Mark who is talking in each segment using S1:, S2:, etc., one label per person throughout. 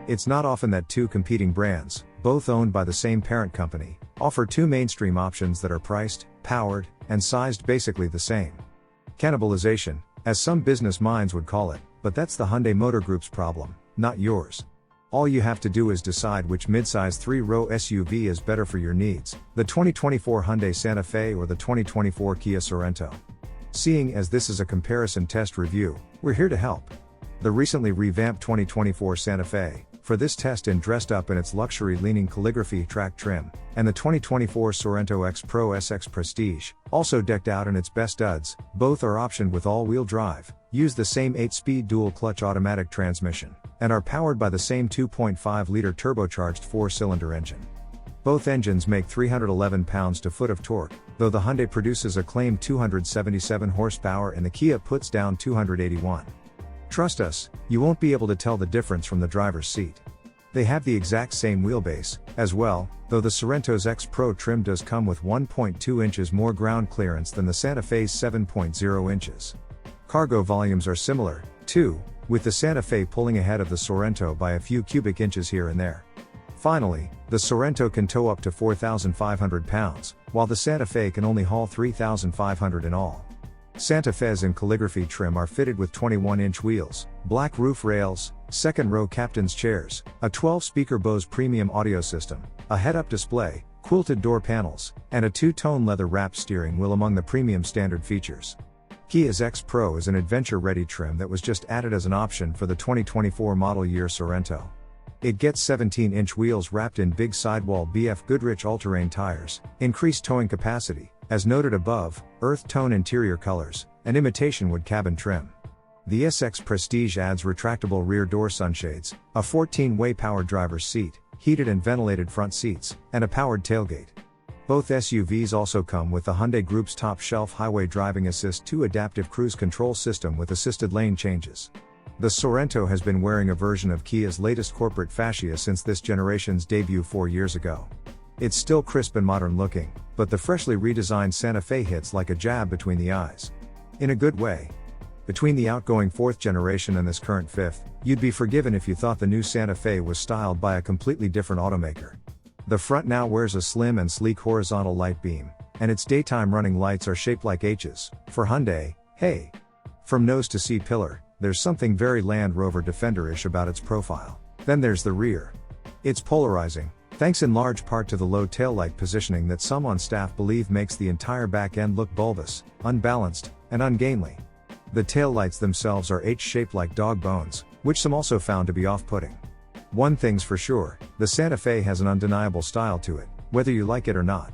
S1: It's not often that two competing brands, both owned by the same parent company, offer two mainstream options that are priced, powered, and sized basically the same. Cannibalization, as some business minds would call it, but that's the Hyundai Motor Group's problem, not yours. All you have to do is decide which midsize 3-row SUV is better for your needs, the 2024 Hyundai Santa Fe or the 2024 Kia Sorento. Seeing as this is a comparison test review, we're here to help. The recently revamped 2024 Santa Fe, for this test in dressed up in its luxury-leaning calligraphy track trim, and the 2024 Sorento X Pro SX Prestige, also decked out in its best studs, both are optioned with all-wheel drive, use the same 8-speed dual-clutch automatic transmission, and are powered by the same 2.5-liter turbocharged 4-cylinder engine. Both engines make 311 pounds-to-foot of torque, though the Hyundai produces a claimed 277 horsepower and the Kia puts down 281. Trust us, you won't be able to tell the difference from the driver's seat. They have the exact same wheelbase, as well, though the Sorento's X Pro trim does come with 1.2 inches more ground clearance than the Santa Fe's 7.0 inches. Cargo volumes are similar, too, with the Santa Fe pulling ahead of the Sorento by a few cubic inches here and there. Finally, the Sorento can tow up to 4,500 pounds, while the Santa Fe can only haul 3,500 in all. Santa Fe's in calligraphy trim are fitted with 21-inch wheels, black roof rails, second-row captain's chairs, a 12-speaker Bose premium audio system, a head-up display, quilted door panels, and a two-tone leather-wrapped steering wheel among the premium standard features. Kia's X Pro is an adventure-ready trim that was just added as an option for the 2024 model year Sorento. It gets 17-inch wheels wrapped in big sidewall BF Goodrich all-terrain tires, increased towing capacity, as noted above, earth tone interior colors, and imitation wood cabin trim. The SX Prestige adds retractable rear door sunshades, a 14-way powered driver's seat, heated and ventilated front seats, and a powered tailgate. Both SUVs also come with the Hyundai Group's top-shelf Highway Driving Assist 2 adaptive cruise control system with assisted lane changes. The Sorento has been wearing a version of Kia's latest corporate fascia since this generation's debut 4 years ago. It's still crisp and modern looking, but the freshly redesigned Santa Fe hits like a jab between the eyes. In a good way. Between the outgoing 4th generation and this current 5th, you'd be forgiven if you thought the new Santa Fe was styled by a completely different automaker. The front now wears a slim and sleek horizontal light beam, and its daytime running lights are shaped like H's. For Hyundai, hey! From nose to C-pillar, there's something very Land Rover Defender-ish about its profile. Then there's the rear. It's polarizing, thanks in large part to the low taillight positioning that some on staff believe makes the entire back end look bulbous, unbalanced, and ungainly. The taillights themselves are H-shaped like dog bones, which some also found to be off-putting. One thing's for sure, the Santa Fe has an undeniable style to it, whether you like it or not.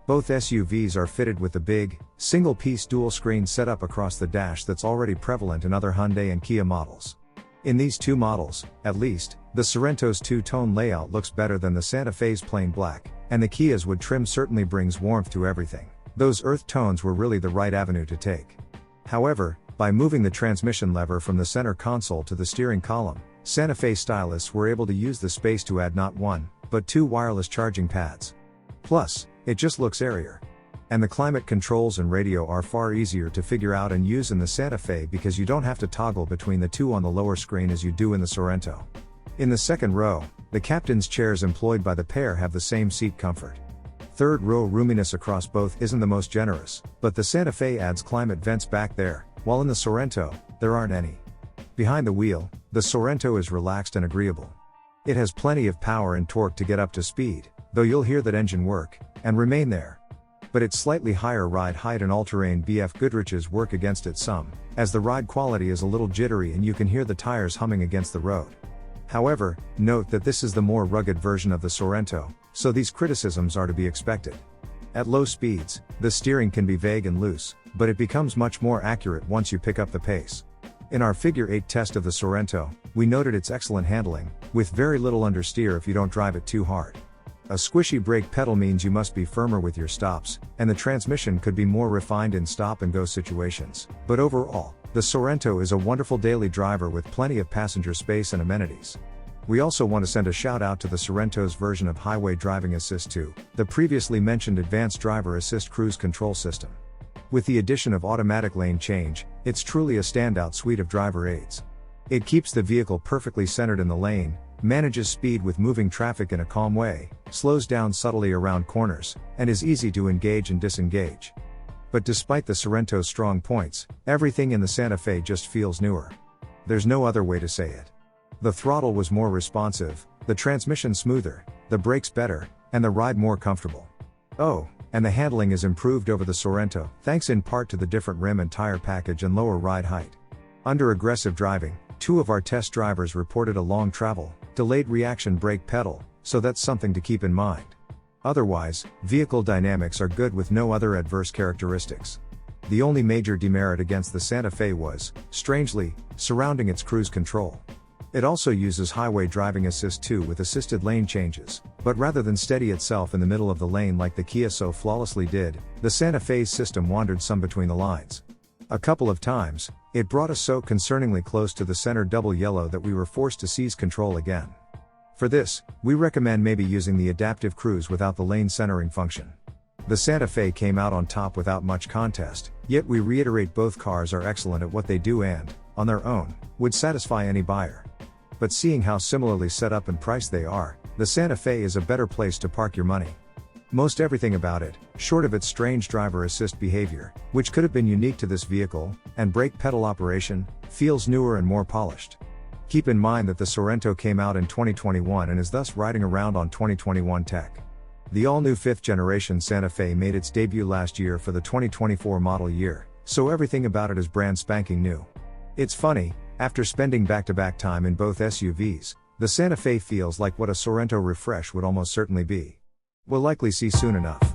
S1: Both SUVs are fitted with the big, single-piece dual-screen setup across the dash that's already prevalent in other Hyundai and Kia models. In these two models, at least, the Sorento's two-tone layout looks better than the Santa Fe's plain black, and the Kia's wood trim certainly brings warmth to everything. Those earth tones were really the right avenue to take. However, by moving the transmission lever from the center console to the steering column, Santa Fe stylists were able to use the space to add not one, but two wireless charging pads. Plus, it just looks airier. And the climate controls and radio are far easier to figure out and use in the Santa Fe because you don't have to toggle between the two on the lower screen as you do in the Sorento. In the second row, the captain's chairs employed by the pair have the same seat comfort. Third row roominess across both isn't the most generous, but the Santa Fe adds climate vents back there, while in the Sorento, there aren't any. Behind the wheel, the Sorento is relaxed and agreeable. It has plenty of power and torque to get up to speed, though you'll hear that engine work, and remain there. But its slightly higher ride height and all-terrain BF Goodriches work against it some, as the ride quality is a little jittery and you can hear the tires humming against the road. However, note that this is the more rugged version of the Sorento, so these criticisms are to be expected. At low speeds, the steering can be vague and loose, but it becomes much more accurate once you pick up the pace. In our Figure 8 test of the Sorento, we noted its excellent handling, with very little understeer if you don't drive it too hard. A squishy brake pedal means you must be firmer with your stops, and the transmission could be more refined in stop-and-go situations, but overall, the Sorento is a wonderful daily driver with plenty of passenger space and amenities. We also want to send a shout out to the Sorento's version of Highway Driving Assist 2, the previously mentioned Advanced Driver Assist Cruise Control System. With the addition of automatic lane change, it's truly a standout suite of driver aids. It keeps the vehicle perfectly centered in the lane, manages speed with moving traffic in a calm way, slows down subtly around corners, and is easy to engage and disengage. But despite the Sorento's strong points, everything in the Santa Fe just feels newer. There's no other way to say it. The throttle was more responsive, the transmission smoother, the brakes better, and the ride more comfortable. Oh, and the handling is improved over the Sorento, thanks in part to the different rim and tire package and lower ride height. Under aggressive driving, 2 of our test drivers reported a long travel, delayed reaction brake pedal, so that's something to keep in mind. Otherwise, vehicle dynamics are good with no other adverse characteristics. The only major demerit against the Santa Fe was, strangely, surrounding its cruise control. It also uses highway driving assist too with assisted lane changes, but rather than steady itself in the middle of the lane like the Kia so flawlessly did, the Santa Fe's system wandered some between the lines. A couple of times, it brought us so concerningly close to the center double yellow that we were forced to seize control again. For this, we recommend maybe using the adaptive cruise without the lane centering function. The Santa Fe came out on top without much contest, yet we reiterate both cars are excellent at what they do and, on their own, would satisfy any buyer. But seeing how similarly set up and priced they are, the Santa Fe is a better place to park your money. Most everything about it, short of its strange driver assist behavior, which could have been unique to this vehicle, and brake pedal operation, feels newer and more polished. Keep in mind that the Sorento came out in 2021 and is thus riding around on 2021 tech. The all-new 5th generation Santa Fe made its debut last year for the 2024 model year, so everything about it is brand spanking new. It's funny, after spending back-to-back time in both SUVs, the Santa Fe feels like what a Sorento refresh would almost certainly be. We'll likely see soon enough.